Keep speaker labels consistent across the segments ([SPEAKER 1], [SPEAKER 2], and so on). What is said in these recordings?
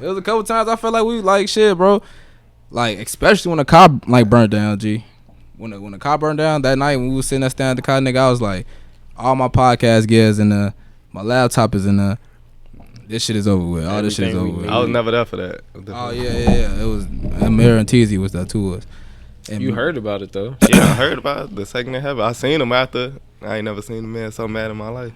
[SPEAKER 1] It was a couple times I felt like we like shit, bro. Like especially when the car like burnt down, G. When the car burned down that night when we was sitting there standing at the car, nigga, I was like, all my podcast gears in the, my laptop is in the. This shit is over with. All this shit is over with.
[SPEAKER 2] I was never there for that.
[SPEAKER 1] Oh yeah. It was Amir and Teezy was there too.
[SPEAKER 3] You heard about it though?
[SPEAKER 2] Yeah, I heard about it the second it happened. I seen him after. I ain't never seen a man so mad in my life.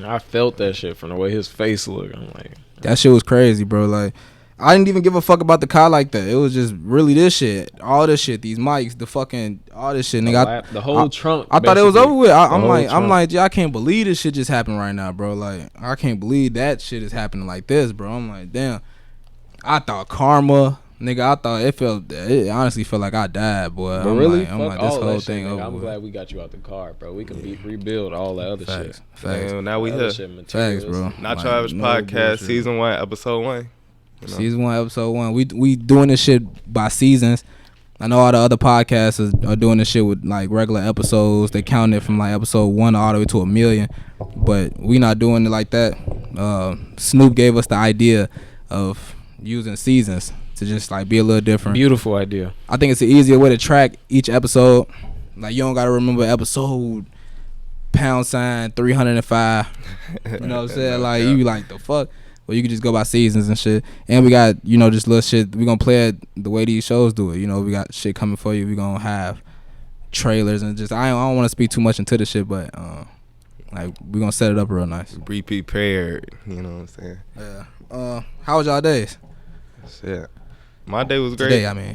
[SPEAKER 3] I felt that shit from the way his face looked. I'm like,
[SPEAKER 1] that shit was crazy, bro. Like, I didn't even give a fuck about the car like that. It was just really this shit, all this shit, these mics, the fucking all this shit, nigga.
[SPEAKER 3] The whole trunk.
[SPEAKER 1] I thought it was over with. I'm like, yeah, I can't believe this shit just happened right now, bro. Like, I can't believe that shit is happening like this, bro. I'm like, damn. I thought karma, nigga. I thought it honestly felt like I died, boy.
[SPEAKER 3] But really,
[SPEAKER 1] I'm like this whole thing
[SPEAKER 3] shit,
[SPEAKER 1] over.
[SPEAKER 3] I'm glad we got you out the car, bro. We can rebuild all that other shit.
[SPEAKER 1] Facts.
[SPEAKER 2] Damn, now we here.
[SPEAKER 1] Facts, bro.
[SPEAKER 2] Not Your Average Podcast, season 1, episode 1. You know?
[SPEAKER 1] Season 1, episode 1. We doing this shit by seasons. I know all the other podcasts are doing this shit with like regular episodes. They count it from like episode 1 all the way to 1 million, but we not doing it like that. Snoop gave us the idea of using seasons to just like be a little different.
[SPEAKER 3] Beautiful idea.
[SPEAKER 1] I think it's an easier way to track each episode. Like you don't gotta remember episode #305. You know what I'm saying? Like you like the fuck. Well, you can just go by seasons and shit. And we got, you know, just little shit. We gonna play it the way these shows do it. You know, we got shit coming for you. We gonna have trailers and just I don't want to speak too much into the shit, but like we gonna set it up real nice.
[SPEAKER 2] Be prepared. You know what I'm saying?
[SPEAKER 1] Yeah. How was y'all days?
[SPEAKER 2] Shit. My day was great.
[SPEAKER 1] Today, I mean.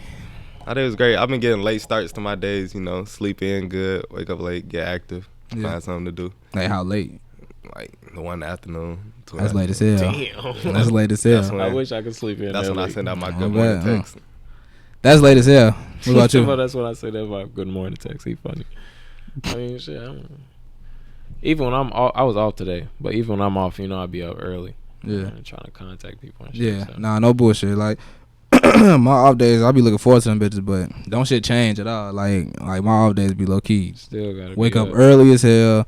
[SPEAKER 2] My day was great. I've been getting late starts to my days, you know, sleep in good, wake up late, get active, find something to do.
[SPEAKER 1] Like how late?
[SPEAKER 2] Like the 1 in the afternoon.
[SPEAKER 1] That's late as hell.
[SPEAKER 3] Damn.
[SPEAKER 1] That's late as hell.
[SPEAKER 3] I wish I could sleep in.
[SPEAKER 2] That's when
[SPEAKER 3] late.
[SPEAKER 2] I send out my good morning text.
[SPEAKER 1] That's late as hell. What about you?
[SPEAKER 3] That's when I say that my good morning text. He funny. I mean, shit. Even when I was off today, but even when I'm off, you know, I be up early.
[SPEAKER 1] Yeah.
[SPEAKER 3] Trying to contact people and shit.
[SPEAKER 1] Yeah.
[SPEAKER 3] So.
[SPEAKER 1] Nah, no bullshit. Like my off days, I be looking forward to them bitches, but don't shit change at all. Like my off days be low key.
[SPEAKER 3] Still gotta
[SPEAKER 1] wake up early as hell.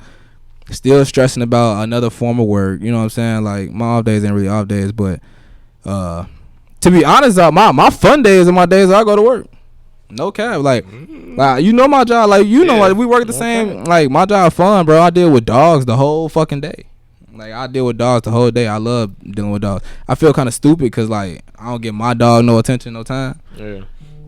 [SPEAKER 1] Still stressing about another form of work. You know what I'm saying? Like my off days ain't really off days, but to be honest, my fun days and my days I go to work. No cap. Like you know my job. Like you know, like we work the same. Like my job fun, bro. I deal with dogs the whole fucking day. Like I deal with dogs the whole day. I love dealing with dogs. I feel kind of stupid because like I don't give my dog no attention, no time.
[SPEAKER 3] Yeah.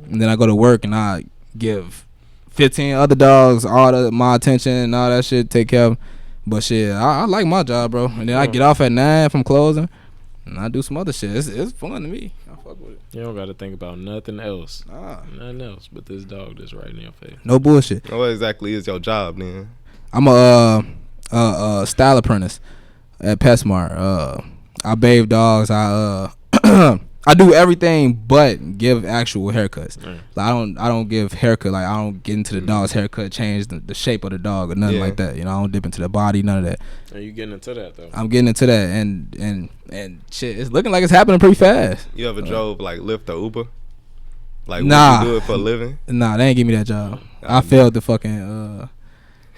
[SPEAKER 1] And then I go to work and I give 15 other dogs all my attention and all that shit. Take care of them. But shit, I like my job, bro. And then I get off at 9 from closing, and I do some other shit. It's fun to me. I fuck with it.
[SPEAKER 3] You don't got to think about nothing else.
[SPEAKER 1] Nah.
[SPEAKER 3] Nothing else but this dog that's right in your face.
[SPEAKER 1] No bullshit.
[SPEAKER 2] What exactly is your job then?
[SPEAKER 1] I'm a style apprentice at PetSmart. I bathe dogs. I do everything but give actual haircuts. Like I don't give haircut. Like I don't get into the dog's haircut, change the shape of the dog or nothing like that. You know, I don't dip into the body, none of that.
[SPEAKER 3] Are you getting into that though?
[SPEAKER 1] I'm getting into that, and shit, it's looking like it's happening pretty fast.
[SPEAKER 2] You ever drove like Lyft or Uber? Like
[SPEAKER 1] nah,
[SPEAKER 2] would you do it for a living?
[SPEAKER 1] Nah, they ain't give me that job. I failed the fucking.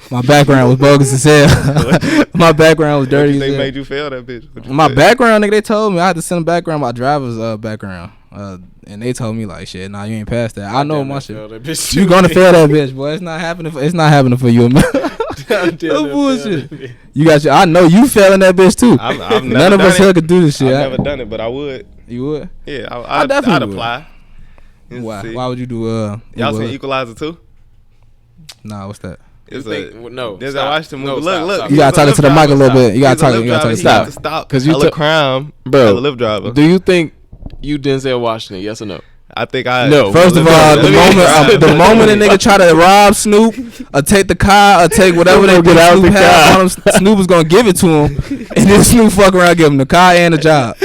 [SPEAKER 1] My background was bogus as hell. My background was dirty.
[SPEAKER 2] They made you fail that bitch.
[SPEAKER 1] My background, nigga, they told me I had to send a background, my driver's background. And they told me like, shit, nah, you ain't passed that. I know my shit. You gonna fail that bitch, boy. It's not happening. It's not happening for you. No bullshit. You got your. I know you failing that bitch too. None of us here could do this shit.
[SPEAKER 2] I've never done it, but I would.
[SPEAKER 1] You would?
[SPEAKER 2] Yeah,
[SPEAKER 1] I definitely
[SPEAKER 2] I'd
[SPEAKER 1] would.
[SPEAKER 2] apply.
[SPEAKER 1] Why would you do?
[SPEAKER 2] Y'all seen Equalizer 2?
[SPEAKER 1] Nah, what's that?
[SPEAKER 2] It's
[SPEAKER 3] no.
[SPEAKER 2] There's a watch the movie.
[SPEAKER 3] Look.
[SPEAKER 1] You gotta talk into the mic a little bit. You gotta talk. You gotta
[SPEAKER 2] stop. Because you took crime,
[SPEAKER 3] bro.
[SPEAKER 2] Lyft driver.
[SPEAKER 3] Do you think you Denzel Washington? Yes or no?
[SPEAKER 2] I think I
[SPEAKER 3] no.
[SPEAKER 1] First of all, the moment a nigga try to rob Snoop or take the car or take whatever they get out Snoop have on him, Snoop was gonna give it to him, and then Snoop fuck around, give him the car and the job.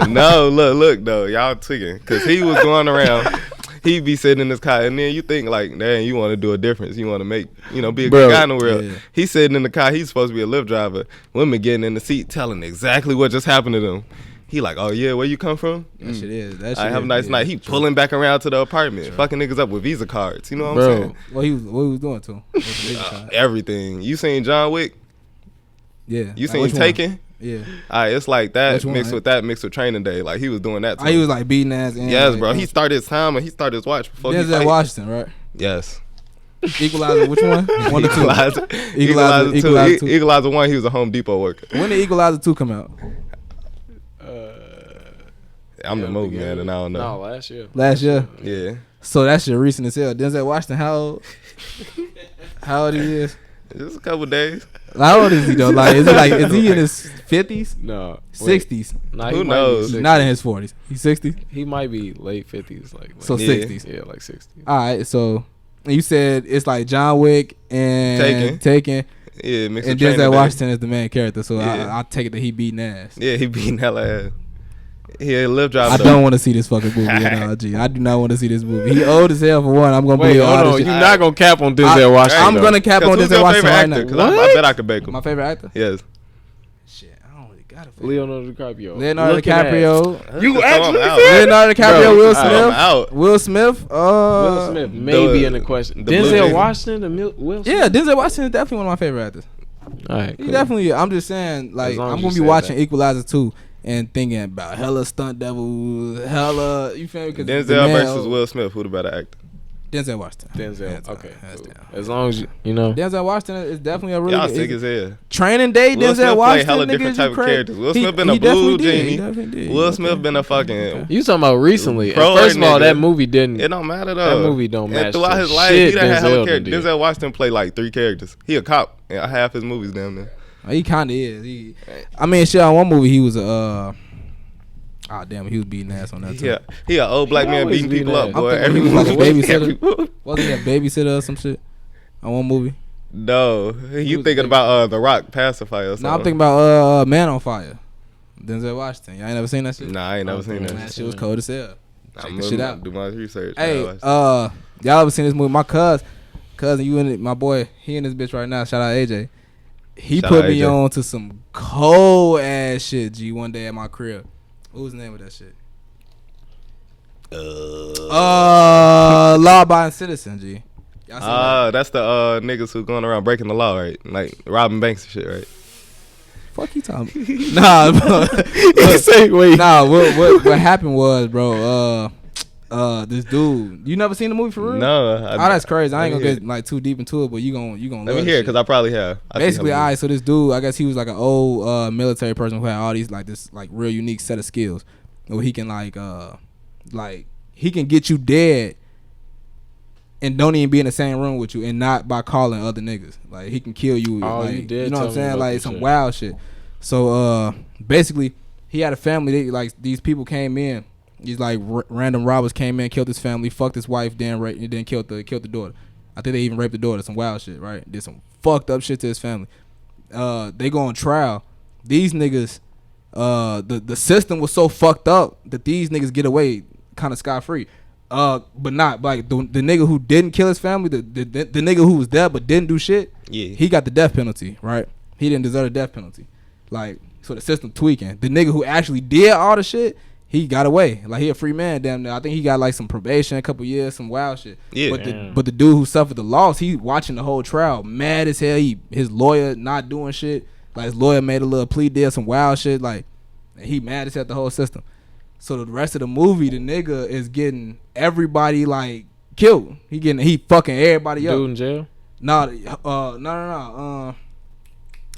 [SPEAKER 2] No, look though, y'all tweaking, because he was going around. He'd be sitting in his car, and then you think like, damn, you want to do a difference. You want to make, be a good guy in the world. Yeah. He's sitting in the car. He's supposed to be a Lyft driver. Women getting in the seat, telling exactly what just happened to them. He like, oh yeah, where you come from?
[SPEAKER 1] That shit is. That shit
[SPEAKER 2] I have a nice night. He pulling back around to the apartment, fucking niggas up with Visa cards. You know what I'm saying?
[SPEAKER 1] What he was doing to him?
[SPEAKER 2] Everything. You seen John Wick?
[SPEAKER 1] Yeah.
[SPEAKER 2] You seen Taken?
[SPEAKER 1] Yeah.
[SPEAKER 2] All right, it's like that
[SPEAKER 1] Which one,
[SPEAKER 2] mixed
[SPEAKER 1] right?
[SPEAKER 2] with that mixed with Training Day. Like he was doing that.
[SPEAKER 1] He was like beating ass. And
[SPEAKER 2] yes,
[SPEAKER 1] like,
[SPEAKER 2] bro. He started his time and he started his watch before he
[SPEAKER 1] Denzel
[SPEAKER 2] fight.
[SPEAKER 1] Washington, right?
[SPEAKER 2] Yes.
[SPEAKER 1] Equalizer, which one? 1 or 2?
[SPEAKER 2] Equalizer
[SPEAKER 1] 2.
[SPEAKER 2] Equalizer 1, he was a Home Depot worker.
[SPEAKER 1] When did Equalizer 2 come out?
[SPEAKER 2] I'm the movie man, and I don't know.
[SPEAKER 3] No, last year.
[SPEAKER 1] Last year.
[SPEAKER 2] Yeah.
[SPEAKER 1] So that shit recent as hell. Denzel Washington, how old? How old he is?
[SPEAKER 2] Just a couple days.
[SPEAKER 1] How old is he though? Like, is he in his 50s?
[SPEAKER 3] No.
[SPEAKER 1] 60s?
[SPEAKER 3] Nah,
[SPEAKER 2] Who knows?
[SPEAKER 1] He's not in his 40s. He's 60s?
[SPEAKER 3] He might be late 50s. Like
[SPEAKER 1] So
[SPEAKER 2] Yeah.
[SPEAKER 1] 60s.
[SPEAKER 3] Yeah, like 60.
[SPEAKER 1] All right, so you said it's like John Wick and Taken.
[SPEAKER 2] Yeah, mixed
[SPEAKER 1] And
[SPEAKER 2] with Training
[SPEAKER 1] Denzel
[SPEAKER 2] Day.
[SPEAKER 1] Washington is the main character, so
[SPEAKER 2] Yeah.
[SPEAKER 1] I take it that he beating ass.
[SPEAKER 2] Yeah, he beating hella ass. He a live drive.
[SPEAKER 1] I don't want to see this fucking movie at all, G. I do not want to see this movie. He old as hell for one. I'm gonna
[SPEAKER 3] Wait,
[SPEAKER 1] believe all
[SPEAKER 3] hold
[SPEAKER 1] this
[SPEAKER 3] on.
[SPEAKER 1] shit.
[SPEAKER 3] You're not gonna cap on Denzel Washington.
[SPEAKER 1] I'm
[SPEAKER 3] though.
[SPEAKER 1] gonna cap on Denzel Washington right now.
[SPEAKER 2] I bet I could bake him.
[SPEAKER 1] My favorite actor?
[SPEAKER 2] Yes.
[SPEAKER 1] Shit, I don't really got a favorite.
[SPEAKER 3] Leonardo DiCaprio.
[SPEAKER 1] Leonardo
[SPEAKER 3] Looking
[SPEAKER 1] DiCaprio.
[SPEAKER 3] You
[SPEAKER 2] Throw him
[SPEAKER 3] actually
[SPEAKER 2] out.
[SPEAKER 3] said-
[SPEAKER 1] Leonardo DiCaprio.
[SPEAKER 3] Bro,
[SPEAKER 1] Will
[SPEAKER 3] I'm
[SPEAKER 1] Smith.
[SPEAKER 2] out.
[SPEAKER 1] Will Smith.
[SPEAKER 3] Will Smith may be in the question.
[SPEAKER 2] the Blue
[SPEAKER 3] Denzel
[SPEAKER 2] Jays.
[SPEAKER 3] Washington, Will Smith.
[SPEAKER 1] Yeah, Denzel Washington is definitely one of my favorite actors.
[SPEAKER 3] All right,
[SPEAKER 1] He
[SPEAKER 3] cool.
[SPEAKER 1] definitely. I'm just saying, like,
[SPEAKER 3] As long
[SPEAKER 1] I'm
[SPEAKER 3] as
[SPEAKER 1] gonna
[SPEAKER 3] you
[SPEAKER 1] be
[SPEAKER 3] said
[SPEAKER 1] watching
[SPEAKER 3] that.
[SPEAKER 1] Equalizer 2 and thinking about hella stunt devils, hella. You feel me? 'Cause the
[SPEAKER 2] Denzel
[SPEAKER 1] man-
[SPEAKER 2] versus Will Smith. Who the better actor?
[SPEAKER 1] Denzel Washington.
[SPEAKER 3] Denzel.
[SPEAKER 1] Hands
[SPEAKER 3] Okay,
[SPEAKER 1] down, hands
[SPEAKER 3] cool.
[SPEAKER 1] down.
[SPEAKER 3] As long as you know.
[SPEAKER 1] Denzel Washington is definitely a really.
[SPEAKER 2] Y'all sick as hell.
[SPEAKER 1] Training Day.
[SPEAKER 2] Will Smith
[SPEAKER 1] Denzel
[SPEAKER 2] play
[SPEAKER 1] Washington.
[SPEAKER 2] hella
[SPEAKER 1] nigga,
[SPEAKER 2] different
[SPEAKER 1] is
[SPEAKER 2] type of
[SPEAKER 1] crazy.
[SPEAKER 2] characters. Will Smith been a
[SPEAKER 1] He
[SPEAKER 2] blue
[SPEAKER 1] definitely did.
[SPEAKER 2] genie.
[SPEAKER 1] He definitely did.
[SPEAKER 2] Will Smith been a fucking.
[SPEAKER 3] You talking about recently?
[SPEAKER 2] Pro
[SPEAKER 3] First of all,
[SPEAKER 2] nigga.
[SPEAKER 3] that movie didn't.
[SPEAKER 2] It don't matter though.
[SPEAKER 3] That movie don't match
[SPEAKER 2] And throughout
[SPEAKER 3] the
[SPEAKER 2] his life,
[SPEAKER 3] shit
[SPEAKER 2] he done had hella
[SPEAKER 3] Denzel
[SPEAKER 2] characters.
[SPEAKER 3] did.
[SPEAKER 2] Denzel Washington played like 3 characters. He a cop in half his movies down there.
[SPEAKER 1] He kind of is. I mean, shit. On one movie, he was a. Oh damn, he was beating ass on that too.
[SPEAKER 2] Yeah, he an old black
[SPEAKER 3] He
[SPEAKER 2] man
[SPEAKER 3] always
[SPEAKER 2] beating people
[SPEAKER 3] beating
[SPEAKER 2] up,
[SPEAKER 3] ass.
[SPEAKER 2] boy.
[SPEAKER 1] I'm
[SPEAKER 2] Every
[SPEAKER 1] thinking he was like a
[SPEAKER 2] movie.
[SPEAKER 1] babysitter.
[SPEAKER 2] Every movie.
[SPEAKER 1] Wasn't he a babysitter or some shit? On one movie.
[SPEAKER 2] No, you
[SPEAKER 1] was
[SPEAKER 2] thinking
[SPEAKER 1] big.
[SPEAKER 2] about The Rock Pacifier or something?
[SPEAKER 1] No, I'm thinking about Man on Fire. Denzel Washington. Y'all ain't never seen that shit?
[SPEAKER 2] Nah, I ain't never seen
[SPEAKER 1] Man, that
[SPEAKER 2] that.
[SPEAKER 1] shit was cold as hell. Check
[SPEAKER 2] I'm
[SPEAKER 1] the
[SPEAKER 2] gonna
[SPEAKER 1] shit out.
[SPEAKER 2] do my research.
[SPEAKER 1] Hey,
[SPEAKER 2] I watched
[SPEAKER 1] y'all ever seen this movie? My cousin, you and my boy, he in this bitch right now. Shout out AJ. He
[SPEAKER 2] Shout
[SPEAKER 1] put
[SPEAKER 2] out
[SPEAKER 1] me
[SPEAKER 2] AJ.
[SPEAKER 1] on to some cold ass shit, G, one day at my crib. What was the name of that shit? Law Abiding Citizen, G. Y'all seen that?
[SPEAKER 2] that's the niggas who going around breaking the law, right? Like robbing banks and shit, right?
[SPEAKER 1] Fuck you talking about? Nah, bro.
[SPEAKER 3] Wait.
[SPEAKER 1] Nah, what happened was, bro, this dude, you never seen the movie for real?
[SPEAKER 2] No,
[SPEAKER 1] Oh, that's crazy. I ain't
[SPEAKER 2] let me
[SPEAKER 1] gonna
[SPEAKER 2] hear
[SPEAKER 1] get like too deep into it, but you gonna
[SPEAKER 2] Let me
[SPEAKER 1] love
[SPEAKER 2] hear it
[SPEAKER 1] this
[SPEAKER 2] because I probably have.
[SPEAKER 1] basically, all right. So this dude, I guess he was like an old military person who had all these like this like real unique set of skills, where he can like he can get you dead and don't even be in the same room with you, and not by calling other niggas. Like he can kill you.
[SPEAKER 3] Oh,
[SPEAKER 1] like,
[SPEAKER 3] you did
[SPEAKER 1] know what
[SPEAKER 3] tell
[SPEAKER 1] I'm
[SPEAKER 3] me
[SPEAKER 1] saying?
[SPEAKER 3] about
[SPEAKER 1] Like
[SPEAKER 3] this
[SPEAKER 1] some
[SPEAKER 3] shit.
[SPEAKER 1] wild shit. So basically, he had a family. They, like these people came in. These like random robbers came in, killed his family, fucked his wife, then killed the daughter. I think they even raped the daughter. Some wild shit, right? Did some fucked up shit to his family. They go on trial. These niggas, the system was so fucked up that these niggas get away kind of scot free. But not like the nigga who didn't kill his family, the nigga who was there but didn't do shit.
[SPEAKER 2] Yeah.
[SPEAKER 1] He got the death penalty, right? He didn't deserve the death penalty. Like, so the system tweaking. The nigga who actually did all the shit, he got away. Like, he a free man, damn near. I think he got like some probation, a couple years, some wild shit.
[SPEAKER 2] Yeah.
[SPEAKER 1] But the dude who suffered the loss, he watching the whole trial, mad as hell. His lawyer not doing shit. Like, his lawyer made a little plea deal, some wild shit. Like, and he mad as hell at the whole system. So the rest of the movie, the nigga is getting everybody like killed. He fucking everybody up.
[SPEAKER 3] Dude in jail.
[SPEAKER 1] No.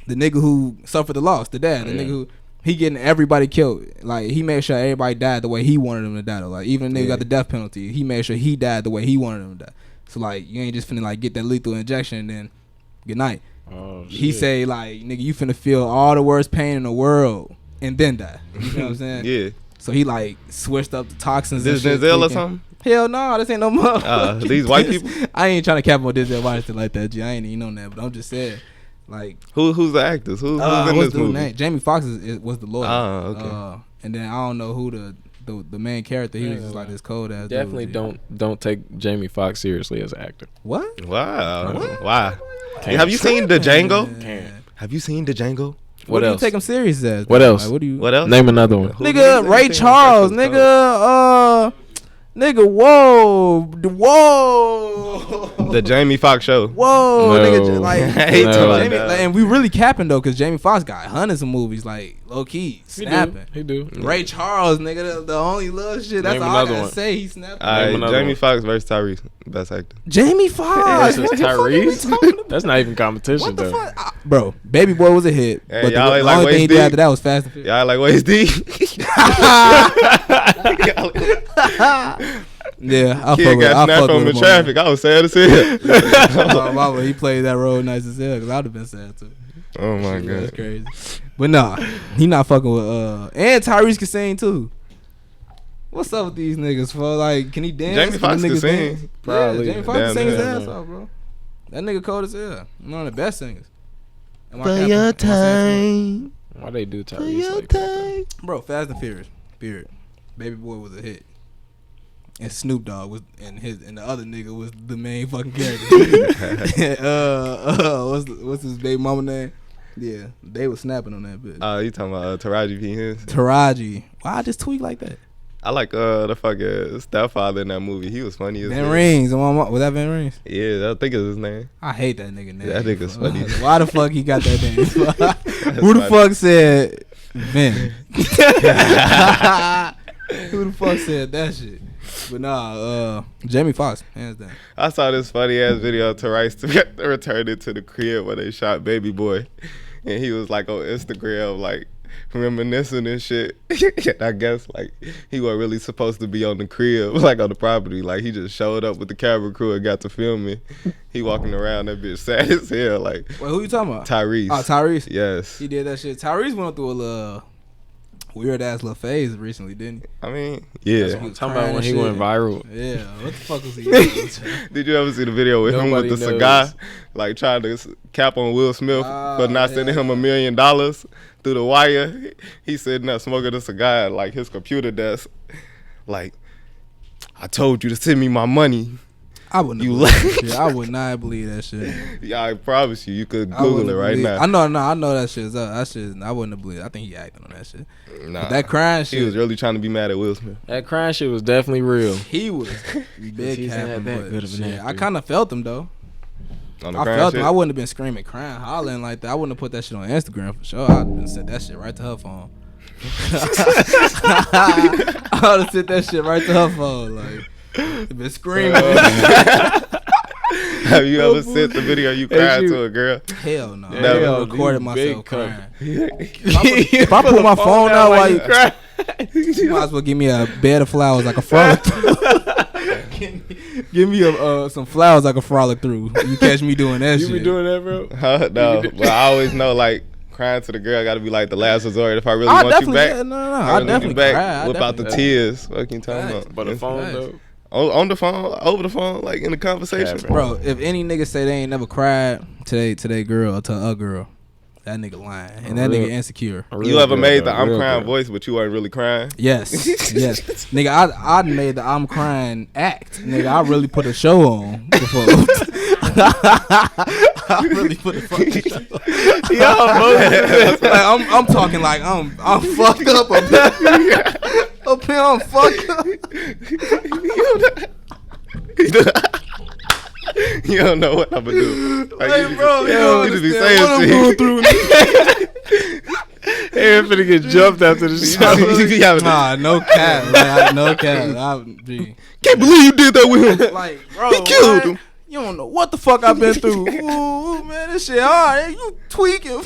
[SPEAKER 1] The nigga who suffered the loss, the dad, the
[SPEAKER 3] Yeah.
[SPEAKER 1] nigga who he getting everybody killed. Like he made sure everybody died the way he wanted them to die. Though. Like even the nigga got the death penalty, he made sure he died the way he wanted them to die. So like you ain't just finna like get that lethal injection and then good night.
[SPEAKER 3] Oh, shit.
[SPEAKER 1] He say like nigga, you finna feel all the worst pain in the world and then die. You know what I'm saying?
[SPEAKER 2] Yeah.
[SPEAKER 1] So he like switched up the toxins.
[SPEAKER 2] This
[SPEAKER 1] and shit,
[SPEAKER 2] Denzel or
[SPEAKER 1] tweaking.
[SPEAKER 2] something?
[SPEAKER 1] Hell no, this ain't no motherfucker.
[SPEAKER 2] These white people?
[SPEAKER 1] I ain't trying to cap on Denzel Washington like that, G. I ain't even on that, but I'm just saying, like,
[SPEAKER 2] Who's the actors? Who's in
[SPEAKER 1] what's
[SPEAKER 2] this
[SPEAKER 1] the
[SPEAKER 2] movie?
[SPEAKER 1] name? Jamie Foxx was the lawyer.
[SPEAKER 2] Ah, okay.
[SPEAKER 1] And then I don't know who the main character. He was just like this cold ass.
[SPEAKER 3] Definitely
[SPEAKER 1] dude,
[SPEAKER 3] don't take Jamie Foxx seriously as an actor.
[SPEAKER 1] What?
[SPEAKER 2] Wow.
[SPEAKER 1] What?
[SPEAKER 2] Why?
[SPEAKER 3] Can't.
[SPEAKER 2] Have you seen the Django?
[SPEAKER 3] Can't.
[SPEAKER 2] Have you seen the Django?
[SPEAKER 3] What
[SPEAKER 1] do
[SPEAKER 3] else?
[SPEAKER 1] you take him serious as?
[SPEAKER 3] What
[SPEAKER 1] though?
[SPEAKER 3] else?
[SPEAKER 1] Like, what do you?
[SPEAKER 2] What else?
[SPEAKER 3] Name another one.
[SPEAKER 2] Who
[SPEAKER 1] Nigga,
[SPEAKER 2] you
[SPEAKER 1] Ray
[SPEAKER 2] seen?
[SPEAKER 1] Charles.
[SPEAKER 2] Breakfast Club.
[SPEAKER 1] Nigga, whoa.
[SPEAKER 2] The Jamie Foxx show.
[SPEAKER 1] Whoa,
[SPEAKER 3] No.
[SPEAKER 1] nigga, like,
[SPEAKER 2] No.
[SPEAKER 1] Jamie, like, and we really capping though, cause Jamie Foxx got hundreds of movies, like low key snapping.
[SPEAKER 3] He do.
[SPEAKER 1] Ray Charles, nigga, the only little shit. That's
[SPEAKER 3] Name
[SPEAKER 1] all I
[SPEAKER 3] another
[SPEAKER 1] gotta
[SPEAKER 3] one.
[SPEAKER 1] say. He snapped.
[SPEAKER 3] Name another
[SPEAKER 2] Jamie
[SPEAKER 3] one.
[SPEAKER 2] Foxx versus Tyrese, best actor.
[SPEAKER 1] Jamie Foxx.
[SPEAKER 3] This is
[SPEAKER 1] What the fuck are we
[SPEAKER 3] Tyrese.
[SPEAKER 1] talking about?
[SPEAKER 3] That's not even competition
[SPEAKER 1] What the
[SPEAKER 3] though.
[SPEAKER 1] fuck, bro? Baby Boy was a hit,
[SPEAKER 2] Hey,
[SPEAKER 1] but the
[SPEAKER 2] y'all ain't like
[SPEAKER 1] only thing he
[SPEAKER 2] Waist
[SPEAKER 1] did
[SPEAKER 2] Deep?
[SPEAKER 1] after that was Fast and Furious.
[SPEAKER 2] Y'all like Waist D?
[SPEAKER 1] Yeah, I fuck
[SPEAKER 2] Kid
[SPEAKER 1] with.
[SPEAKER 2] got
[SPEAKER 1] I
[SPEAKER 2] snapped
[SPEAKER 1] fuck
[SPEAKER 2] from
[SPEAKER 1] with
[SPEAKER 2] the
[SPEAKER 1] him
[SPEAKER 2] traffic. I was sad as hell.
[SPEAKER 1] on Mama, he played that role nice as hell, cause I'd have been sad too.
[SPEAKER 2] Oh my
[SPEAKER 1] That's
[SPEAKER 2] god.
[SPEAKER 1] crazy. But nah, he not fucking with and Tyrese can sing too. What's up with these niggas, for like, can he dance?
[SPEAKER 2] Jamie
[SPEAKER 1] Can
[SPEAKER 2] Foxx
[SPEAKER 1] the
[SPEAKER 2] can
[SPEAKER 1] niggas
[SPEAKER 2] sing.
[SPEAKER 1] dance?
[SPEAKER 3] Probably.
[SPEAKER 1] Yeah, Jamie Foxx can
[SPEAKER 2] Damn
[SPEAKER 1] sing his
[SPEAKER 2] near.
[SPEAKER 1] ass off, bro. That nigga cold as hell. One of the best singers. Am I
[SPEAKER 2] For
[SPEAKER 1] capping?
[SPEAKER 2] your
[SPEAKER 1] Am I saying
[SPEAKER 2] time.
[SPEAKER 3] Why they do
[SPEAKER 2] For
[SPEAKER 3] Tyrese
[SPEAKER 2] your
[SPEAKER 3] like that?
[SPEAKER 2] time.
[SPEAKER 1] something? Bro, Fast and Furious. Period. Baby Boy was a hit. And Snoop Dogg was, and the other nigga was the main fucking character. What's his baby mama name? Yeah, they was snapping on that bitch.
[SPEAKER 2] You talking about Taraji P. Henson?
[SPEAKER 1] Taraji. Why I just tweak like that?
[SPEAKER 2] I like the fucking stepfather in that movie. He was funny as
[SPEAKER 1] Van
[SPEAKER 2] hell.
[SPEAKER 1] Rings. Was that Van Rings?
[SPEAKER 2] Yeah, I think it's his name.
[SPEAKER 1] I hate that nigga name.
[SPEAKER 2] That nigga's funny.
[SPEAKER 1] Why the fuck he got that name? Who the fuck said Vin? Who the fuck said that shit? But nah, Jamie Foxx, hands down.
[SPEAKER 2] I saw this funny ass video of Tyrese returned it to the crib where they shot Baby Boy, and he was like on Instagram like reminiscing and shit. And I guess like he wasn't really supposed to be on the crib, like on the property. Like he just showed up with the camera crew and got to filming. He walking around that bitch sad as hell. Like
[SPEAKER 1] Wait, who you talking about?
[SPEAKER 2] Tyrese.
[SPEAKER 1] Oh, Tyrese.
[SPEAKER 2] Yes.
[SPEAKER 1] He did that shit. Tyrese went through a little weird ass little phase recently, didn't he?
[SPEAKER 2] I mean,
[SPEAKER 1] That's
[SPEAKER 2] yeah.
[SPEAKER 1] what-
[SPEAKER 3] Talking about when
[SPEAKER 1] Crying
[SPEAKER 3] he
[SPEAKER 1] and
[SPEAKER 3] went
[SPEAKER 1] shit.
[SPEAKER 3] viral.
[SPEAKER 1] Yeah, what the fuck was he doing?
[SPEAKER 2] Did you ever see the video with him
[SPEAKER 3] Nobody
[SPEAKER 2] with the
[SPEAKER 3] knows.
[SPEAKER 2] cigar, like trying to cap on Will Smith for not sending him $1 million through the wire? He sitting there smoking a cigar at like his computer desk, like, I told you to send me my money.
[SPEAKER 1] I wouldn't.
[SPEAKER 2] You
[SPEAKER 1] Believe that shit. I would not believe that shit.
[SPEAKER 2] Yeah, I promise you could
[SPEAKER 1] I
[SPEAKER 2] Google
[SPEAKER 1] wouldn't
[SPEAKER 2] it right
[SPEAKER 1] believe-
[SPEAKER 2] now.
[SPEAKER 1] I know that shit's up. That shit. I wouldn't have believed. I think he acting on that shit.
[SPEAKER 2] Nah,
[SPEAKER 1] But that crying
[SPEAKER 2] he
[SPEAKER 1] shit.
[SPEAKER 2] was really trying to be mad at Will Smith.
[SPEAKER 3] That crying shit was definitely real.
[SPEAKER 1] He was big
[SPEAKER 3] He's
[SPEAKER 1] capping,
[SPEAKER 3] not that
[SPEAKER 1] but
[SPEAKER 3] good of an
[SPEAKER 1] shit, I
[SPEAKER 3] actor.
[SPEAKER 1] kind of felt him though.
[SPEAKER 2] On the
[SPEAKER 1] I
[SPEAKER 2] crying
[SPEAKER 1] felt
[SPEAKER 2] shit.
[SPEAKER 1] him. I wouldn't have been screaming, crying, hollering like that. I wouldn't have put that shit on Instagram for sure. I'd have sent that shit right to her phone. I would have sent that shit right to her phone. Like, been screaming.
[SPEAKER 2] Have you ever sent the video you cried to a girl?
[SPEAKER 1] Hell no.
[SPEAKER 3] Yeah,
[SPEAKER 1] I never
[SPEAKER 3] hell,
[SPEAKER 1] recorded
[SPEAKER 3] you
[SPEAKER 1] myself
[SPEAKER 3] big cup.
[SPEAKER 1] crying. If I put my phone out while you
[SPEAKER 3] cry,
[SPEAKER 1] you might as well give me a bed of flowers like a frolic through. give me some flowers like a frolic through. You catch me doing that
[SPEAKER 3] you
[SPEAKER 1] shit.
[SPEAKER 3] be doing that, bro?
[SPEAKER 2] No, but I always know like crying to the girl got to be like the last resort. If I really
[SPEAKER 1] I
[SPEAKER 2] want you
[SPEAKER 1] definitely,
[SPEAKER 2] back,
[SPEAKER 1] yeah, no.
[SPEAKER 2] I
[SPEAKER 1] I
[SPEAKER 2] really want you
[SPEAKER 1] definitely
[SPEAKER 2] back.
[SPEAKER 1] cry.
[SPEAKER 2] Whip out the tears. What you talking
[SPEAKER 1] Facts.
[SPEAKER 2] about?
[SPEAKER 3] But the phone
[SPEAKER 1] Nice.
[SPEAKER 3] though.
[SPEAKER 2] On the phone, over the phone, like in the conversation.
[SPEAKER 3] Yeah,
[SPEAKER 1] Bro, if any nigga say they ain't never cried to they girl or to a girl, that nigga lying. And that
[SPEAKER 3] Real-
[SPEAKER 1] nigga insecure.
[SPEAKER 3] A real
[SPEAKER 2] You ever
[SPEAKER 3] girl,
[SPEAKER 2] made
[SPEAKER 3] though,
[SPEAKER 2] the I'm
[SPEAKER 3] real
[SPEAKER 2] crying
[SPEAKER 3] girl.
[SPEAKER 2] voice, but you weren't really crying?
[SPEAKER 1] Yes, yes. Nigga, I made the I'm crying act. Nigga, I really put a show on before. I really put a fucking show on. Like, I'm talking like I'm fucked up up here. Up here, I'm fucked up.
[SPEAKER 2] You don't know what I'm gonna do. Like,
[SPEAKER 1] Hey, bro, you don't
[SPEAKER 2] you just be
[SPEAKER 1] understand what I'm
[SPEAKER 2] saying
[SPEAKER 1] going
[SPEAKER 2] shit.
[SPEAKER 1] through.
[SPEAKER 3] Hey, I'm finna get jumped after the show.
[SPEAKER 1] Nah, no cap, man. No cap.
[SPEAKER 2] Can't believe you did that with him.
[SPEAKER 1] Like, bro,
[SPEAKER 2] He killed him.
[SPEAKER 1] You don't know what the fuck I've been through. Ooh, man, this shit hard. You tweaking.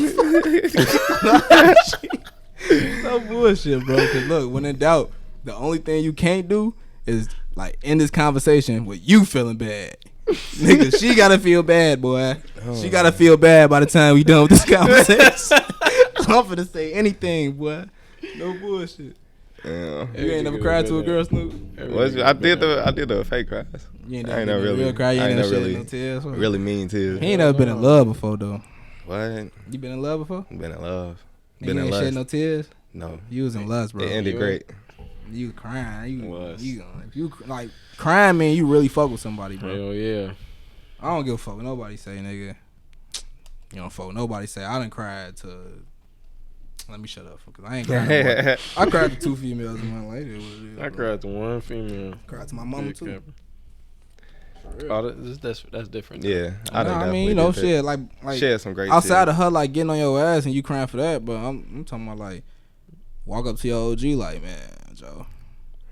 [SPEAKER 1] No bullshit, bro. Cause look, when in doubt, the only thing you can't do is like end this conversation with you feeling bad. Nigga, she gotta feel bad, boy. She gotta feel bad by the time we done with this conversation. I'm finna say anything, boy. No bullshit.
[SPEAKER 2] Yeah.
[SPEAKER 1] You ain't never cried to a girl, Snoop?
[SPEAKER 2] I did the fake cries.
[SPEAKER 1] You ain't
[SPEAKER 2] I ain't
[SPEAKER 1] never
[SPEAKER 2] never
[SPEAKER 1] been
[SPEAKER 2] really
[SPEAKER 1] real cry. You
[SPEAKER 2] I
[SPEAKER 1] ain't
[SPEAKER 2] ain't
[SPEAKER 1] never
[SPEAKER 2] never
[SPEAKER 1] shed
[SPEAKER 2] really
[SPEAKER 1] no tears.
[SPEAKER 2] really mean tears.
[SPEAKER 1] He ain't never been in love before though.
[SPEAKER 2] What?
[SPEAKER 1] You been in love before?
[SPEAKER 2] Been in love.
[SPEAKER 1] You
[SPEAKER 2] Been in
[SPEAKER 1] ain't shed
[SPEAKER 2] lust.
[SPEAKER 1] no tears.
[SPEAKER 2] No.
[SPEAKER 1] You was in lust, bro.
[SPEAKER 2] It ended
[SPEAKER 3] You
[SPEAKER 2] great.
[SPEAKER 1] You crying.
[SPEAKER 3] Was.
[SPEAKER 1] If you like crying, man, you really fuck with somebody, bro.
[SPEAKER 3] Hell yeah.
[SPEAKER 1] I don't give a fuck what nobody say, nigga. You don't fuck with nobody say. I done cried to Let me shut up because I ain't cried. I cried to 2 females in my life.
[SPEAKER 3] I cried to 1 female.
[SPEAKER 1] Cried to my mama too.
[SPEAKER 3] Oh, that's different.
[SPEAKER 2] Yeah,
[SPEAKER 1] I mean, you know, shit, like
[SPEAKER 2] she had some great
[SPEAKER 1] outside of her, like getting on your ass and you crying for that. But I'm talking about like walk up to your OG, like, man, Joe,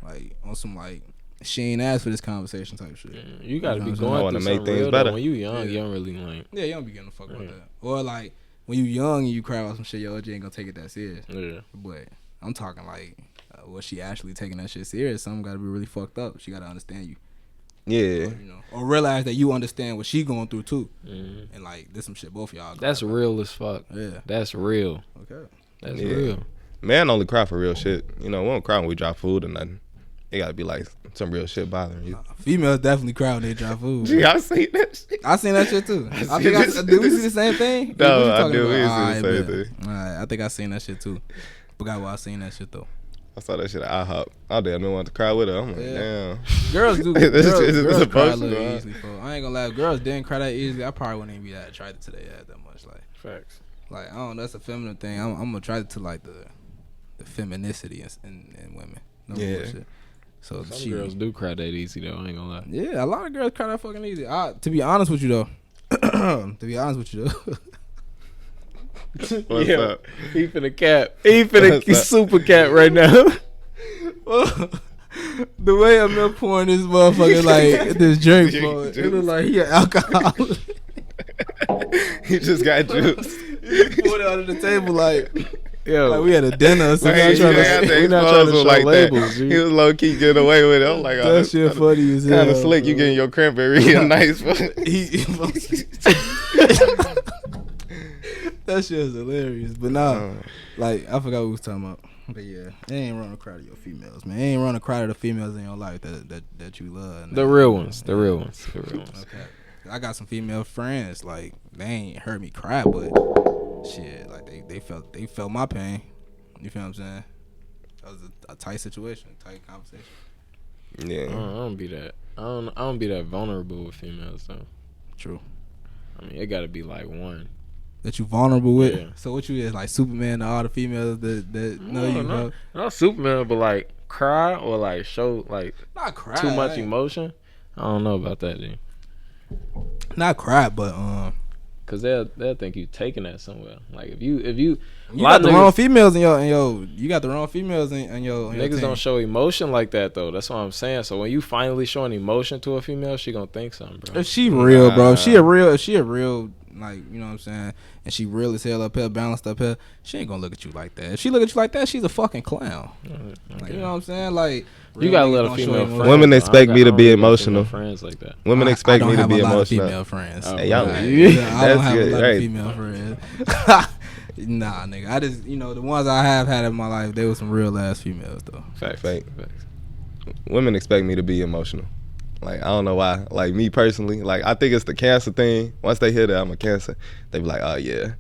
[SPEAKER 1] like on some like she ain't asked for this conversation type shit.
[SPEAKER 3] You gotta be going through something real better. When you young, you don't really like.
[SPEAKER 1] Yeah, you don't be getting the fuck about that. Or like when you young and you cry about some shit, your OG ain't gonna take it that serious.
[SPEAKER 3] Yeah.
[SPEAKER 1] But I'm talking like, was she actually taking that shit serious? Something gotta be really fucked up. She gotta understand you.
[SPEAKER 2] Yeah.
[SPEAKER 1] You know, or realize that you understand what she going through too. And like, there's some shit both of y'all.
[SPEAKER 3] That's real as fuck.
[SPEAKER 1] Yeah.
[SPEAKER 3] That's real.
[SPEAKER 1] Okay.
[SPEAKER 3] That's real.
[SPEAKER 2] Man only cry for real shit. You know, we don't cry when we drop food or nothing. It gotta be like some real shit bothering you.
[SPEAKER 1] Females definitely cry when they drop food.
[SPEAKER 2] Gee, I seen that shit.
[SPEAKER 1] I seen that shit too. Did we see the same thing?
[SPEAKER 2] No, I did. We didn't see the same thing.
[SPEAKER 1] Alright, I think I seen that shit too. Forgot why I seen that shit though.
[SPEAKER 2] I saw that shit at IHOP. I didn't want to cry with her. I'm like, damn.
[SPEAKER 1] Girls do. girls cry a little easily. I ain't gonna lie. If girls didn't cry that easily, I probably wouldn't even be that attracted to their ass that much. Like
[SPEAKER 3] facts.
[SPEAKER 1] Like I don't know. That's a feminine thing. I'm attracted to like the feminicity in women. No bullshit. So
[SPEAKER 3] some girls do cry that easy though. I ain't gonna lie.
[SPEAKER 1] Yeah, a lot of girls cry that fucking easy. To be honest with you though.
[SPEAKER 2] What's up?
[SPEAKER 3] He finna cap. He finna super cap right now.
[SPEAKER 1] The way I'm not pouring this motherfucker like this drink, bro, it look like he an alcoholic.
[SPEAKER 2] He just got juice.
[SPEAKER 1] He poured it out of the table like.
[SPEAKER 3] Yo,
[SPEAKER 1] like we had a dinner or something.
[SPEAKER 2] We're not trying to show like labels. He was low key getting away with it. I'm like,
[SPEAKER 1] that shit funny as hell.
[SPEAKER 2] Kind of slick. You getting your cranberry real nice.
[SPEAKER 1] That shit is hilarious. But nah, like I forgot what we was talking about. But yeah, it ain't run a cry to your females, man. It ain't run a cry to the females in your life that you love.
[SPEAKER 3] The real ones. The real ones.
[SPEAKER 1] Okay. I got some female friends. Like they ain't heard me cry, but shit, like they felt my pain. You feel what I'm saying? That was a tight situation, tight conversation.
[SPEAKER 2] Yeah.
[SPEAKER 3] I don't be that. I don't be that vulnerable with females though.
[SPEAKER 1] True.
[SPEAKER 3] I mean, it got to be like one
[SPEAKER 1] that you vulnerable with.
[SPEAKER 3] Yeah.
[SPEAKER 1] So what you is like Superman to all the females that know you know?
[SPEAKER 3] Not Superman, but like cry or like show like
[SPEAKER 1] not cry
[SPEAKER 3] too much emotion. I don't know about that, dude.
[SPEAKER 1] Not cry, but
[SPEAKER 3] cause they'll think you taking that somewhere. Like if you
[SPEAKER 1] got the wrong females in your you got the wrong females in your
[SPEAKER 3] niggas
[SPEAKER 1] team.
[SPEAKER 3] Don't show emotion like that though. That's what I'm saying. So when you finally showing emotion to a female, she gonna think something, bro.
[SPEAKER 1] If she real, bro. If she a real like, you know what I'm saying, and she real as hell up here, balanced up here, she ain't gonna look at you like that. If she look at you like that, she's a fucking clown. Okay. Like, you know what I'm saying? Like
[SPEAKER 3] you got a little female friends.
[SPEAKER 2] Women expect me to be emotional.
[SPEAKER 3] Friends like that.
[SPEAKER 2] Women expect me to be emotional.
[SPEAKER 1] I don't have a lot of female friends.
[SPEAKER 2] Hey, y'all,
[SPEAKER 1] I don't have a lot of female friends. Nah, nigga. I just, you know, the ones I have had in my life, they were some real ass females though.
[SPEAKER 3] Facts.
[SPEAKER 2] Women expect me to be emotional. Like I don't know why. Like me personally, like I think it's the cancer thing. Once they hear that I'm a cancer, they be like, oh yeah,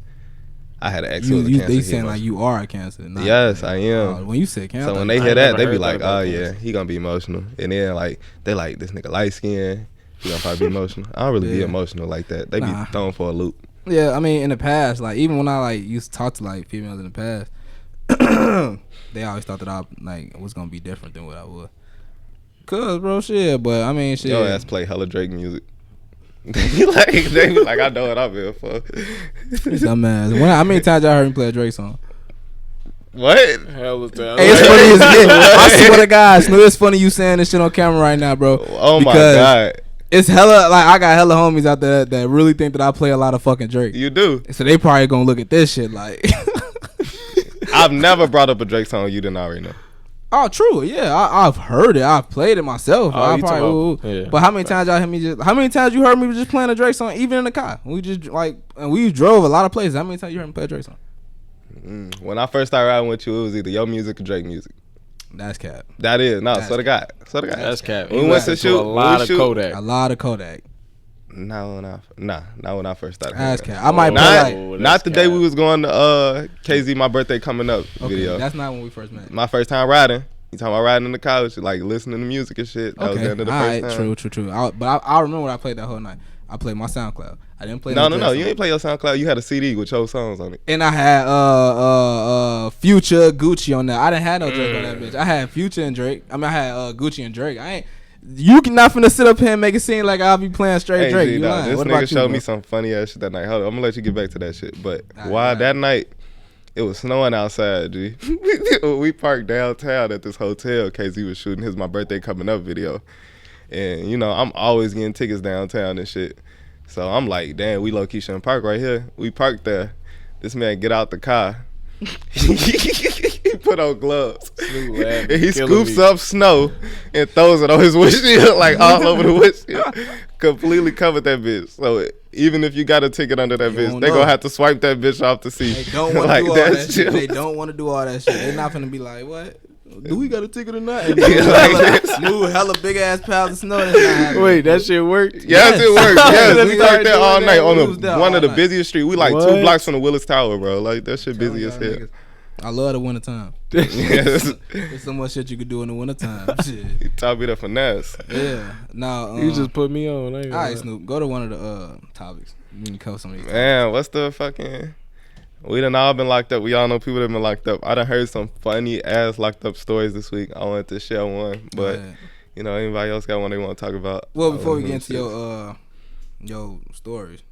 [SPEAKER 2] I had an ex who was a cancer.
[SPEAKER 1] They saying like you are a cancer.
[SPEAKER 2] Yes, I am.
[SPEAKER 1] When you say cancer,
[SPEAKER 2] so when they hear that, they be like, oh yeah, he gonna be emotional. And then like they like this nigga light skin, he gonna probably be emotional. I don't really be emotional like that. They be thrown for a loop.
[SPEAKER 1] Yeah, I mean in the past, like even when I like used to talk to like females in the past, they always thought that I like was gonna be different than what I was. Cause bro, shit, but I mean, shit.
[SPEAKER 2] Your ass play hella Drake music. They be like, I know what I'm here for.
[SPEAKER 1] Dumbass. How many times y'all heard me play a Drake song?
[SPEAKER 2] What?
[SPEAKER 3] Hell of time.
[SPEAKER 1] Hey, it's funny as shit. I swear to God, Snoop, it's funny you saying this shit on camera right now, bro.
[SPEAKER 2] Oh my God.
[SPEAKER 1] It's hella, like, I got hella homies out there that really think that I play a lot of fucking Drake.
[SPEAKER 2] You do.
[SPEAKER 1] So they probably gonna look at this shit like.
[SPEAKER 2] I've never brought up a Drake song you didn't already know.
[SPEAKER 1] Oh, true. Yeah, I've heard it. I've played it myself. But how many times y'all heard me how many times you heard me just playing a Drake song, even in the car? We just and we drove a lot of places. How many times you heard me play a Drake song?
[SPEAKER 2] When I first started riding with you, it was either your music or Drake music.
[SPEAKER 1] That's cap.
[SPEAKER 2] That is. No, swear to God.
[SPEAKER 3] That's cap.
[SPEAKER 2] We went to shoot
[SPEAKER 3] a lot of Kodak.
[SPEAKER 1] A lot of Kodak.
[SPEAKER 2] Not when I first started.
[SPEAKER 1] That's cap. I might play
[SPEAKER 2] not the day we was going to KZ my birthday coming up video.
[SPEAKER 1] That's not when we first met.
[SPEAKER 2] My first time riding. You talking about riding in the couch, like listening to music and shit. That was the end of the first time.
[SPEAKER 1] True. But I remember when I played that whole night. I played my SoundCloud. I didn't play
[SPEAKER 2] No.
[SPEAKER 1] song.
[SPEAKER 2] You ain't play your SoundCloud. You had a CD with your songs on it.
[SPEAKER 1] And I had Future, Gucci on that. I didn't have no Drake on that bitch. I had Future and Drake. I had Gucci and Drake. You not finna sit up here and make it seem like I'll be playing straight Drake.
[SPEAKER 2] This nigga showed me some funny ass shit that night. Hold on, I'm gonna let you get back to that shit. But that night, it was snowing outside, G. We parked downtown at this hotel. KZ was shooting his My Birthday Coming Up video. And, you know, I'm always getting tickets downtown and shit. So I'm like, damn, we low-key shouldn't park right here. We parked there. This man get out the car. He put on gloves. And he scoops up snow and throws it on his windshield, like all over the windshield. Completely covered that bitch. So even if you got a ticket under that bitch, they gonna have to swipe that bitch off to see.
[SPEAKER 1] They don't want to like do all that shit. They don't want to do all that shit. They not finna be like, what? Do we got a ticket or not? And move hella big ass piles of snow. That's not happening.
[SPEAKER 3] Wait, that shit worked?
[SPEAKER 2] Yes, it worked. Yes, we parked there all night on one of the busiest streets. We like 2 blocks from the Willis Tower, bro. Like that shit busy as hell.
[SPEAKER 1] I love the wintertime.
[SPEAKER 2] Yes.
[SPEAKER 1] There's so much shit you could do in the wintertime. Shit.
[SPEAKER 2] You taught me the finesse.
[SPEAKER 1] Yeah. Now
[SPEAKER 3] you just put me on.
[SPEAKER 1] All right, Snoop. Go to one of the topics. We can cover some of these.
[SPEAKER 2] Man, what's the fucking... We done all been locked up. We all know people that been locked up. I done heard some funny ass locked up stories this week. I wanted to share one, but you know, anybody else got one they want to talk about?
[SPEAKER 1] Well, before we get into your stories,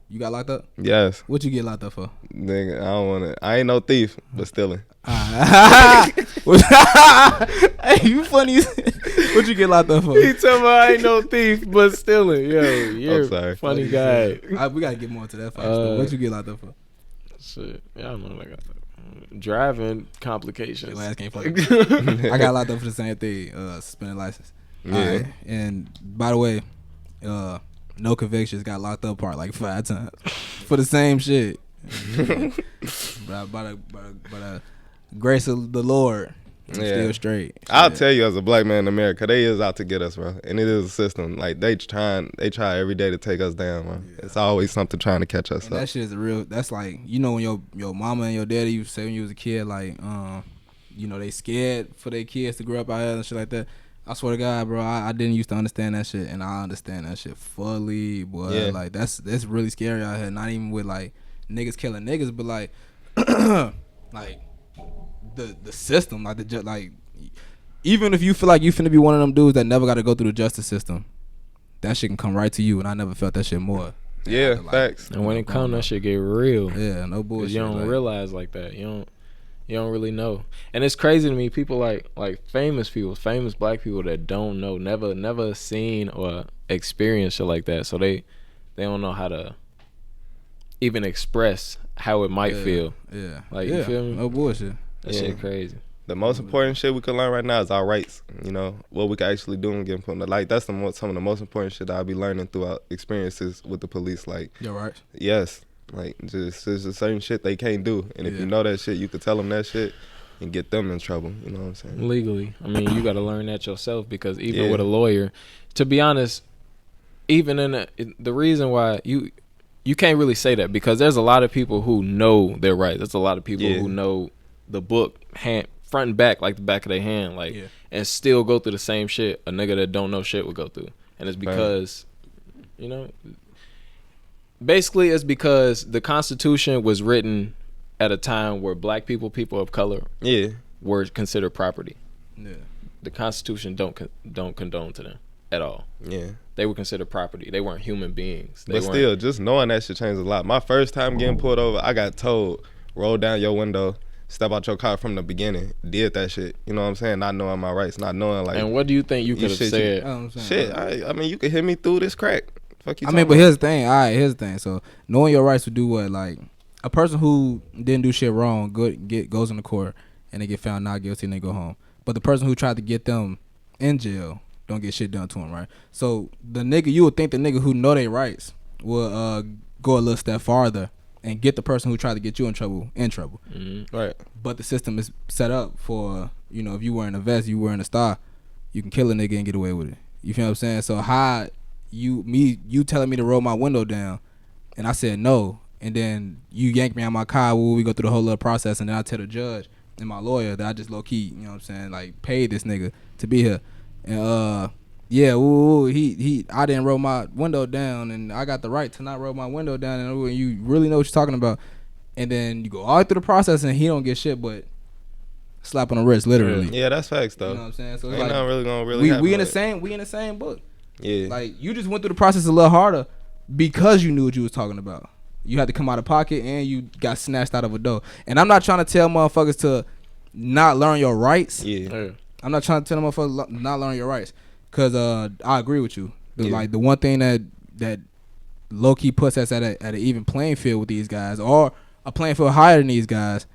[SPEAKER 1] you got locked up?
[SPEAKER 2] Yes.
[SPEAKER 1] What you get locked up for?
[SPEAKER 2] Nigga, I don't want to. I ain't no thief, but stealing.
[SPEAKER 1] Hey, you funny. What you get locked up for?
[SPEAKER 3] He talking about I ain't no thief, but stealing. Yo, you're a funny guy.
[SPEAKER 1] We gotta get more into that fight. What you get locked up for?
[SPEAKER 3] Shit, I don't know what I got that. Driving complications.
[SPEAKER 1] Your ass can't fuck. I got locked up for the same thing. Suspended license.
[SPEAKER 2] Yeah.
[SPEAKER 1] Right. And by the way, no convictions, got locked up part like 5 times for the same shit. By the grace of the Lord, I'm still straight.
[SPEAKER 2] I'll tell you, as a black man in America, they is out to get us, bro. And it is a system. Like they try every day to take us down, bro. Yeah. It's always something trying to catch us up.
[SPEAKER 1] That shit is real. That's like, you know, when your mama and your daddy used to say when you was a kid, like, you know, they scared for their kids to grow up out here and shit like that. I swear to God, bro, I didn't used to understand that shit, and I understand that shit fully, boy. Yeah. Like that's really scary out here. Not even with like niggas killing niggas, but like, like the system, like like even if you feel like you finna be one of them dudes that never got to go through the justice system, that shit can come right to you, and I never felt that shit more.
[SPEAKER 2] Yeah, facts.
[SPEAKER 3] And when it comes, that shit get real.
[SPEAKER 1] Yeah, no bullshit.
[SPEAKER 3] You don't realize like that. You don't really know. And it's crazy to me, people like famous people, famous black people that don't know, never seen or experienced shit like that. So they don't know how to even express how it might feel.
[SPEAKER 1] Yeah.
[SPEAKER 3] Like, you feel me?
[SPEAKER 1] No bullshit.
[SPEAKER 3] That shit crazy.
[SPEAKER 2] The most important shit we could learn right now is our rights. You know, what we can actually do and get put in the light. That's some of the most important shit that I'll be learning throughout experiences with the police. Like,
[SPEAKER 1] your rights? Yes.
[SPEAKER 2] Like, just there's a certain shit they can't do. And if you know that shit, you could tell them that shit and get them in trouble. You know what I'm saying?
[SPEAKER 3] Legally. I mean, you got to learn that yourself, because even with a lawyer, to be honest, even in the reason why you can't really say that, because there's a lot of people who know their rights. There's a lot of people who know the book front and back, like the back of their hand, like, and still go through the same shit a nigga that don't know shit would go through. And it's because, you know, basically it's because the Constitution was written at a time where black people of color, were considered property. Yeah, the Constitution don't condone to them at all. Yeah, they were considered property. They weren't human beings.
[SPEAKER 2] But still, just knowing that shit changed a lot. My first time getting pulled over, I got told, roll down your window, step out your car from the beginning. Did that shit. You know what I'm saying? Not knowing my rights, not knowing like.
[SPEAKER 3] And what do you think you could have said?
[SPEAKER 2] I mean, you could hit me through this crack. Fuck you.
[SPEAKER 1] I mean, but here's the thing. All right, here's the thing. So knowing your rights would do what? Like, a person who didn't do shit wrong goes in the court and they get found not guilty and they go home. But the person who tried to get them in jail don't get shit done to them, right? So you would think the nigga who know their rights will go a little step farther and get the person who tried to get you in trouble.
[SPEAKER 3] Mm-hmm. Right.
[SPEAKER 1] But the system is set up for, you know, if you wearing a vest, you wearing a star, you can kill a nigga and get away with it. You feel what I'm saying? So how you telling me to roll my window down, and I said no, and then you yank me out my car, we go through the whole little process, and then I tell the judge and my lawyer that I just low key, you know what I'm saying, like paid this nigga to be here. And Yeah, I didn't roll my window down, and I got the right to not roll my window down, and you really know what you're talking about. And then you go all through the process, and he don't get shit, but slap on the wrist, literally.
[SPEAKER 2] Yeah, that's facts though.
[SPEAKER 1] You know what I'm saying? So it's
[SPEAKER 2] ain't
[SPEAKER 1] like
[SPEAKER 2] nothing really gonna really happen.
[SPEAKER 1] We in the same book.
[SPEAKER 2] Yeah.
[SPEAKER 1] Like you just went through the process a little harder because you knew what you was talking about. You had to come out of pocket, and you got snatched out of a door. And I'm not trying to tell motherfuckers to not learn your rights.
[SPEAKER 2] Yeah.
[SPEAKER 1] I'm not trying to tell motherfuckers not learn your rights. Cause I agree with you. Like the one thing that low key puts us at an even playing field with these guys, or a playing field higher than these guys,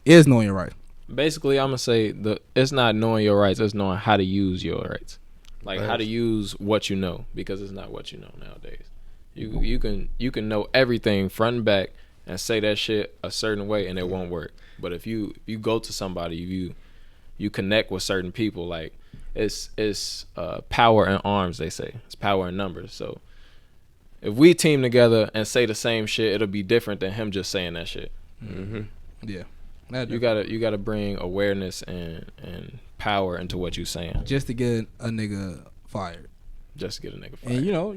[SPEAKER 1] is knowing your rights.
[SPEAKER 3] Basically, I'm gonna say it's not knowing your rights; it's knowing how to use your rights, like how to use what you know, because it's not what you know nowadays. You can know everything front and back and say that shit a certain way and it won't work. But if you go to somebody, you connect with certain people, like. It's power in arms, they say. It's power in numbers. So if we team together and say the same shit, it'll be different than him just saying that shit.
[SPEAKER 1] Mm-hmm. Yeah,
[SPEAKER 3] you gotta bring awareness and power into what you saying.
[SPEAKER 1] Just to get a nigga fired.
[SPEAKER 3] Just to get a nigga fired.
[SPEAKER 1] And you know,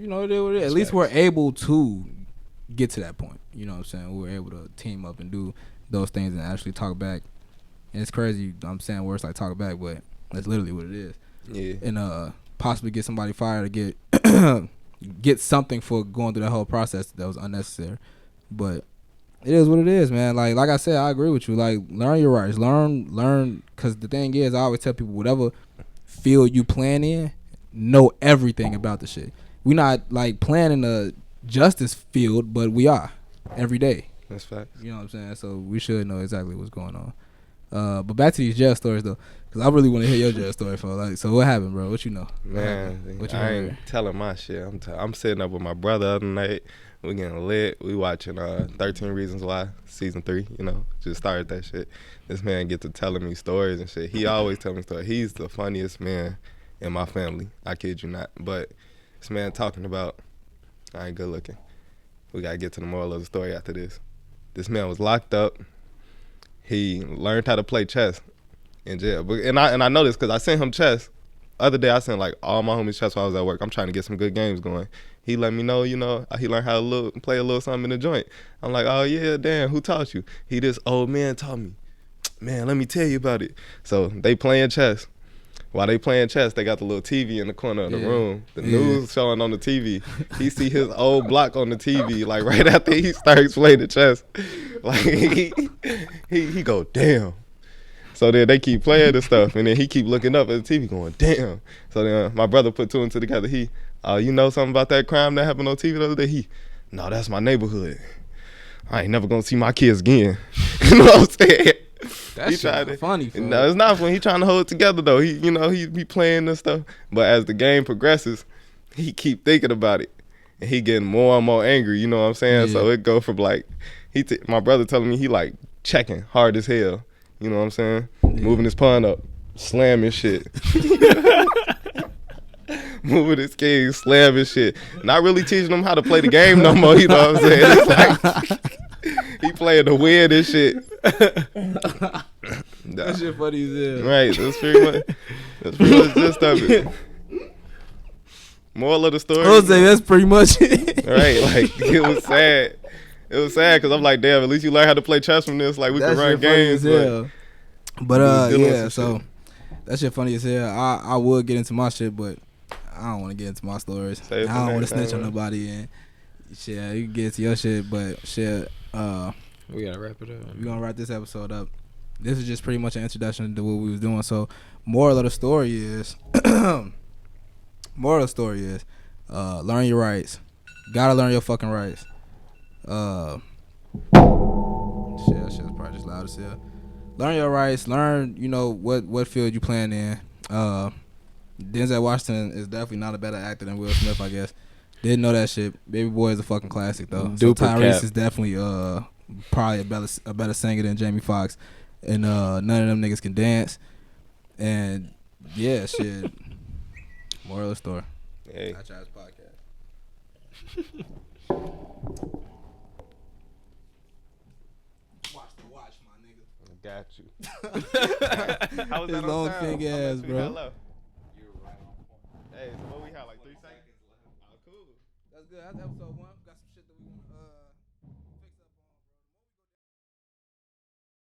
[SPEAKER 1] at least we're able to get to that point. You know what I'm saying? We're able to team up and do those things and actually talk back. And it's crazy. I'm saying words like talk back, but that's literally what it is.
[SPEAKER 2] Yeah.
[SPEAKER 1] And possibly get somebody fired or get get something for going through that whole process that was unnecessary. But it is what it is, man. Like I said, I agree with you. Like, learn your rights. Learn, because the thing is, I always tell people, whatever field you plan in, know everything about the shit. We not like playing in the justice field, but we are every day.
[SPEAKER 2] That's facts.
[SPEAKER 1] You know what I'm saying? So we should know exactly what's going on. But back to these jail stories though, because I really want to hear your jail story for like. So what happened, bro? What you know?
[SPEAKER 2] Man,
[SPEAKER 1] what you
[SPEAKER 2] I ain't telling my shit. I'm sitting up with my brother the other night. We getting lit. We watching 13 Reasons Why season 3. You know, just started that shit. This man get to telling me stories and shit. He always tell me stories. He's the funniest man in my family. I kid you not. But this man talking about, I ain't good looking. We gotta get to the moral of the story after this. This man was locked up. He learned how to play chess in jail. And I know this because I sent him chess. Other day I sent like all my homies chess while I was at work. I'm trying to get some good games going. He let me know, you know, he learned how to play a little something in the joint. I'm like, oh yeah, damn, who taught you? This old man taught me. Man, let me tell you about it. So they playing chess. While they playing chess, they got the little TV in the corner of the room. The news showing on the TV. He see his old block on the TV, like right after he starts playing the chess. Like he go, damn. So then they keep playing the stuff, and then he keep looking up at the TV going, damn. So then my brother put two and two together. You know something about that crime that happened on TV the other day? No, that's my neighborhood. I ain't never gonna see my kids again. You know what I'm saying?
[SPEAKER 1] That's funny.
[SPEAKER 2] No, it's not funny. He trying to hold it together though. He be playing this stuff, but as the game progresses, he keep thinking about it, and he getting more and more angry. You know what I'm saying? Yeah. So it go from like my brother telling me he like checking hard as hell. You know what I'm saying? Yeah. Moving his pawn up, slamming shit. Moving his king, slamming shit. Not really teaching him how to play the game no more. You know what I'm saying? It's like he playing to win and shit.
[SPEAKER 1] That shit funny as hell.
[SPEAKER 2] Right, that's pretty much just of it. Moral of the story.
[SPEAKER 1] Jose, that's pretty much it.
[SPEAKER 2] Right, like it was sad. It was sad because I'm like, damn, at least you learn how to play chess from this. Like we can run games.
[SPEAKER 1] But yeah, so that shit funny as hell. I would get into my shit, but I don't want to get into my stories. I don't want to snitch on nobody and shit. You can get to your shit, but shit.
[SPEAKER 3] We gotta wrap it up.
[SPEAKER 1] We're gonna wrap this episode up. This is just pretty much an introduction to what we was doing. So, moral of the story is, learn your rights. Gotta learn your fucking rights. Shit, that shit's probably just loud as hell. Learn your rights. Learn, what field you playing in. Denzel Washington is definitely not a better actor than Will Smith, I guess. Didn't know that shit. Baby Boy is a fucking classic though. So Tyrese is definitely probably a better singer than Jamie Foxx, and none of them niggas can dance. And yeah, shit. Moral of the story.
[SPEAKER 2] Hey.
[SPEAKER 1] I Tried podcast. Watch, my nigga.
[SPEAKER 2] Got you. How was that
[SPEAKER 1] long thing ass, bro.
[SPEAKER 2] You're right.
[SPEAKER 1] that's episode 1.